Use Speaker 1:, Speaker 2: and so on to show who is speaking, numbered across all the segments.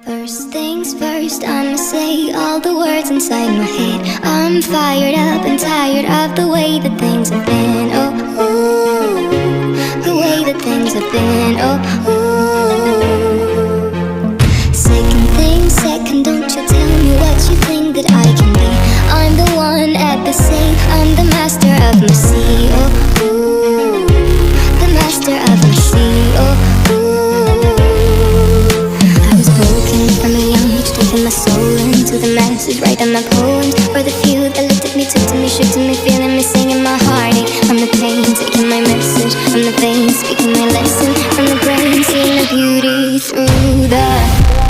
Speaker 1: First things first, I'ma say all the words inside my head. I'm fired up and tired of the way that things have been. Oh, ooh, the way that things have been. Oh, ooh. Second thing second, don't you tell me what you think that I can be. I'm the one at the same, I'm the master of my sea. Oh, ooh, the master of my sea. Oh, ooh. My soul into the masses, writing my poems for the few that looked at me, took to me, shook to me, feeling me, singing my heartache. From the pain, taking my message from the veins, speaking my lesson from the brain, seeing the beauty through the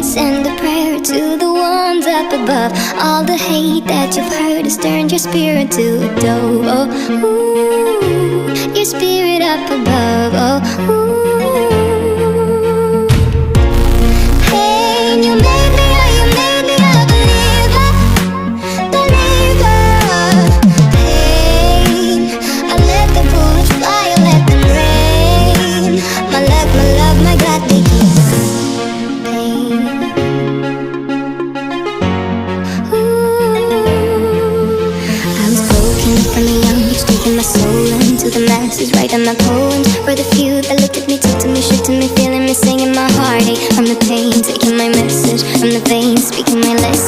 Speaker 1: send a prayer to the ones up above. All the hate that you've heard has turned your spirit to a dove. Oh, ooh, your spirit up above. Oh, ooh. Hey, you made me a believer, believer. Pain, I let the bullets fly, I let them rain. My love, my God, they keep my soul into the masses, writing my poems for the few that looked at me, took to me, shook to me, feeling me, singing my heartache. From the pain, taking my message from the veins, speaking my lesson